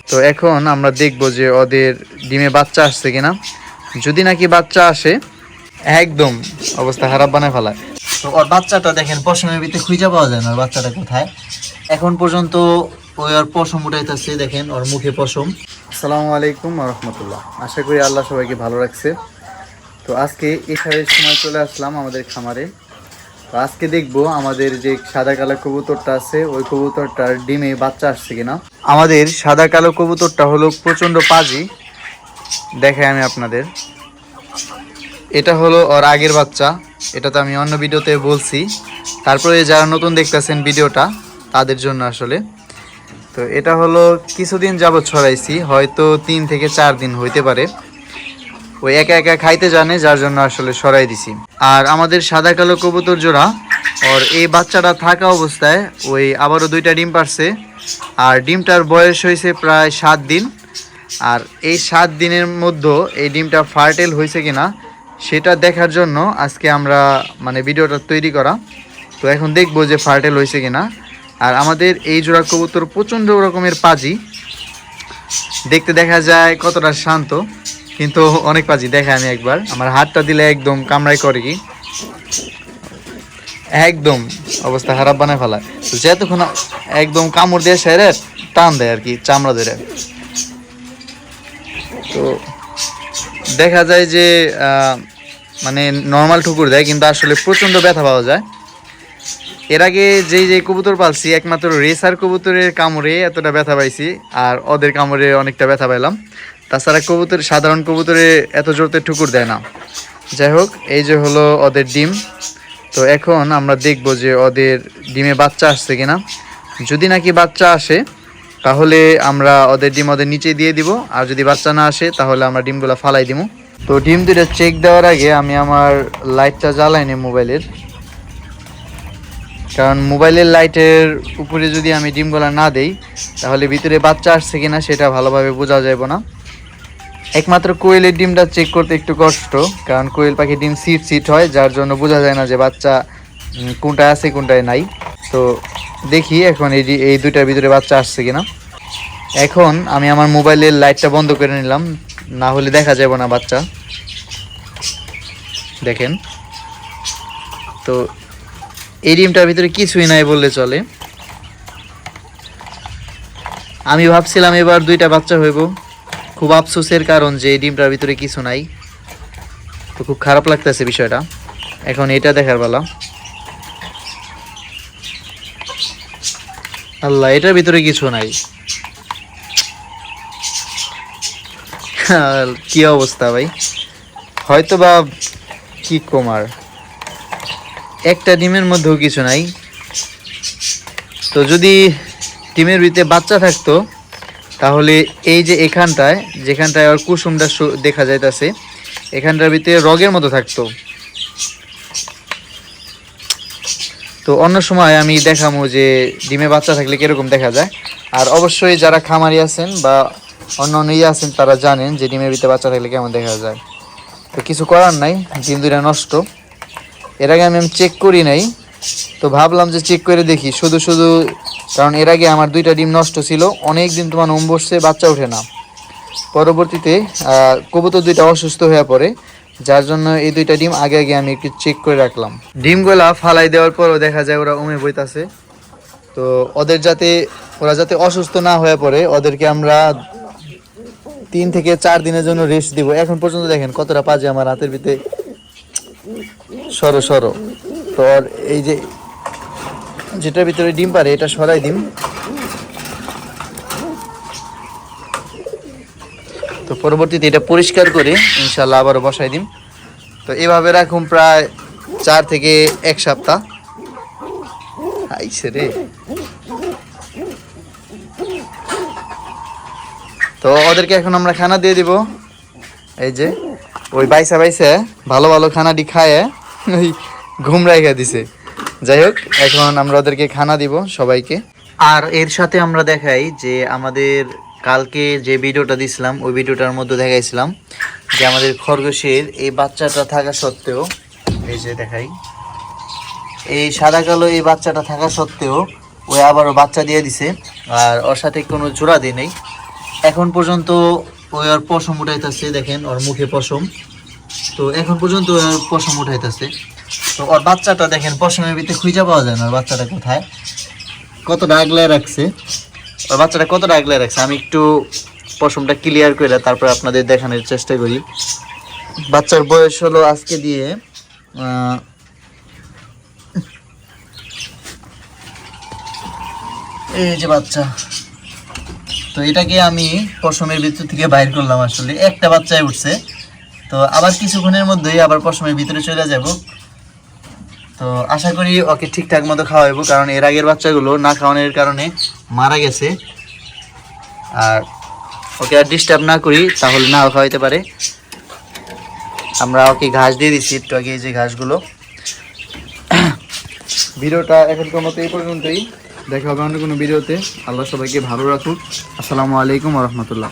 তো এখন আমরা দেখব যে ওদের ডিমে বাচ্চা আসছে কিনা। যদি নাকি বাচ্চা আসে একদম অবস্থা খারাপ বানায় ফেলায়। তো ওর বাচ্চাটা দেখেন পশমের ভিতরে খুঁজে পাওয়া যায় না, ওর বাচ্চাটা কোথায়। এখন পর্যন্ত ওই ওর পশম উঠাইতেছে, দেখেন ওর মুখে পশম। আসসালামু আলাইকুম ওয়া রাহমাতুল্লাহ। আশা করি আল্লাহ সবাইকে ভালো রাখছে। তো আজকে এশারের সময় চলে আসলাম আমাদের খামারে। তো আজকে দেখবো আমাদের যে সাদা কালো কবুতরটা আছে ওই কবুতরটার ডিমে বাচ্চা আসছে কিনা। আমাদের সাদা কালো কবুতরটা হলো প্রচণ্ড পাজি, দেখাই আমি আপনাদের। এটা হলো ওর আগের বাচ্চা, এটা তো আমি অন্য ভিডিওতে বলছি। তারপরে যারা নতুন দেখতেছেন ভিডিওটা তাদের জন্য আসলে। তো এটা হলো কিছুদিন যাবৎ ছড়াইছি, হয়তো 3 থেকে 4 দিন হইতে পারে। ওই একা একা খাইতে জানে, যার জন্য আসলে সরাই দিছি। আর আমাদের সাদা কালো কবুতর জোড়া ওর এই বাচ্চাটা থাকা অবস্থায় ওই আবারও 2টা ডিম পারছে। আর ডিমটার বয়স হয়েছে প্রায় 7 দিন। আর এই 7 দিনের মধ্যে এই ডিমটা ফার্টেল হয়েছে কিনা সেটা দেখার জন্য আজকে আমরা ভিডিওটা তৈরি করা। তো এখন দেখবো যে ফার্টেল হয়েছে কিনা। আর আমাদের এই জোড়া কবুতর প্রচণ্ড রকমের পাজি, দেখতে দেখা যায় কতটা শান্ত, কিন্তু অনেক পাজি। দেখে আমি একবার আমার হাতটা দিলে একদম কামড়াই করে, কি একদম অবস্থা খারাপ বানায় ফেলায়। তো যেতক্ষণ একদম কামড় দিয়ে সেরে টান দেয় আর কি, চামড়া ধরে। তো দেখা যায় যে নর্মাল ঠুকুর দেয়, কিন্তু আসলে প্রচণ্ড ব্যথা পাওয়া যায়। এর আগে যেই কবুতর পালছি একমাত্র রেসার কবুতরের কামড়ে এতটা ব্যথা পাইছি, আর ওদের কামড়ে অনেকটা ব্যথা পাইলাম। তাছাড়া সাধারণ কবুতরে এত জোরতে ঠুকুর দেয় না। যাই হোক, এই যে হলো ওদের ডিম। তো এখন আমরা দেখব যে ওদের ডিমে বাচ্চা আসছে কিনা। যদি নাকি বাচ্চা আসে তাহলে আমরা ওদের ডিম ওদের নিচে দিয়ে দিব, আর যদি বাচ্চা না আসে তাহলে আমরা ডিমগুলো ফালাই দিব। তো ডিম দুটো চেক দেওয়ার আগে আমি আমার লাইটটা জ্বালাই নি মোবাইলের, কারণ মোবাইলের লাইটের উপরে যদি আমি ডিমগুলো না দেই তাহলে ভিতরে বাচ্চা আসছে কিনা সেটা ভালোভাবে বোঝা যাবে না। একমাত্র কোয়েলের ডিমটা চেক করতে একটু কষ্ট, কারণ কোয়েল পাখির ডিম সিট হয়, যার জন্য বোঝা যায় না যে বাচ্চা কোনটায় আছে কোনটায় নাই। তো দেখি এখন এই দুইটার ভিতরে বাচ্চা আসছে কিনা। এখন আমি আমার মোবাইলের লাইটটা বন্ধ করে নিলাম, না হলে দেখা যাবে না বাচ্চা। দেখেন, তো এই ডিমটার ভিতরে কিছুই নাই বললে চলে। আমি ভাবছিলাম এবার 2টা বাচ্চা হইব, খুব আফসোসের কারণ যে এই ডিমটার ভিতরে কিছু নাই। তো খুব খারাপ লাগতেছে বিষয়টা। এখন এটা দেখার বেলা। আল্লাহ, এটার ভিতরে কিছু নাই। কি অবস্থা ভাই, হয়তো বা কি কমার, একটা ডিমের মধ্যেও কিছু নাই। তো যদি ডিমের ভিতরে বাচ্চা থাকতো তাহলে এই যে এখানটায় যেখানটায় আর কুসুমটা দেখা যাইতেছে, এখানটার ভিতরে রগের মতো থাকতো। তো অন্য সময় আমি দেখাবো যে ডিমে বাচ্চা থাকলে কিরকম দেখা যায়। আর অবশ্যই যারা খামারি আছেন বা অন্য আছেন তারা জানেন যে ডিমের ভিতরে বাচ্চা থাকলে কেমন দেখা যায়। তো কিছু করার নাই, ডিম 2টা নষ্ট। এর আগে আমি চেক করি নাই, তো ভাবলাম যে চেক করে দেখি শুধু, কারণ এর আগে আমার 2টা ডিম নষ্ট ছিল। অনেক দিন তোমার বসছে, বাচ্চা ওঠে না। পরবর্তীতে কবুতর 2টা অসুস্থ হয়ে পড়ে, যার জন্য এই 2টা ডিম আগে আমি একটু চেক করে রাখলাম। ডিমগুলা ফালাই দেওয়ার পরও দেখা যায় ওরা বইতাছে। তো ওরা যাতে অসুস্থ না হয়ে পড়ে, ওদেরকে আমরা 3 থেকে 4 দিনের জন্য রেস্ট দিব। এখন পর্যন্ত দেখেন কতটা পাজে আমার হাতের ভিতরে, সরো। তো এই যে যেটার ভিতরে ডিম পারে এটা সরাই দিন। তো পরবর্তীতে এটা পরিষ্কার করে ইনশাল্লাহ আবারও বসাই দিন। তো এভাবে রাখুন প্রায় 4 থেকে 1 সপ্তাহ। আইছে রে। তো ওদেরকে এখন আমরা খানা দিয়ে দিব। এই যে ওই বাইসা ভালো ভালো খানাটি খায় ওই ঘুম রাইখা দিছে। যাই হোক, এখন আমরা ওদেরকে খানা দিব সবাইকে। আর এর সাথে আমরা দেখাই যে আমাদের কালকে যে ভিডিওটা দিছিলাম ওই ভিডিওটার মধ্যে দেখাইছিলাম যে আমাদের খরগোশের এই বাচ্চাটা থাকা সত্ত্বেও, এই যে দেখাই, এই সাদা কালো এই বাচ্চাটা থাকা সত্ত্বেও ওই আবারও বাচ্চা দিয়ে দিছে। আর ওর সাথে কোনো জোড়া দিয়ে নেই, এখন পর্যন্ত ওর পশম উঠাইতেছে, দেখেন ওর মুখে পশম। তো এখন পর্যন্ত ওর পশম উঠাইতেছে। তো ওর বাচ্চাটা দেখেন পশমের ভিতরে খুঁজে পাওয়া যায় না, ওর বাচ্চাটা কোথায়, কতটা আগলায় রাখছে, ওর বাচ্চাটা কতটা আগলায় রাখছে। আমি একটু পশমটা ক্লিয়ার করে তারপর আপনাদের দেখানোর চেষ্টা করি। বাচ্চার বয়স হলো আজকে দিয়ে এই যে বাচ্চা। তো এটাকে আমি পশমের ভিতর থেকে বাইর করলাম, আসলে একটা বাচ্চায় উঠছে। তো আবার কিছুক্ষণের মধ্যেই আবার পশমের ভিতরে চলে যাব। তো আশা করি ওকে ঠিকঠাক মতো খাওয়াবো, কারণ এর আগের বাচ্চাগুলো না খাওয়ানোর কারণে মারা গেছে। আর ওকে আর ডিস্টার্ব না করি তাহলে নাও খাওয়াইতে পারে। আমরা ওকে ঘাস দিয়ে দিচ্ছি একটু আগে, এই যে ঘাসগুলো। ভিডিওটা এখনকার মতো এই পর্যন্তই, দেখা হবে অন্য কোনো ভিডিওতে। আল্লাহ সবাইকে ভালো রাখুক। আসসালামু আলাইকুম ওয়া রাহমাতুল্লাহ।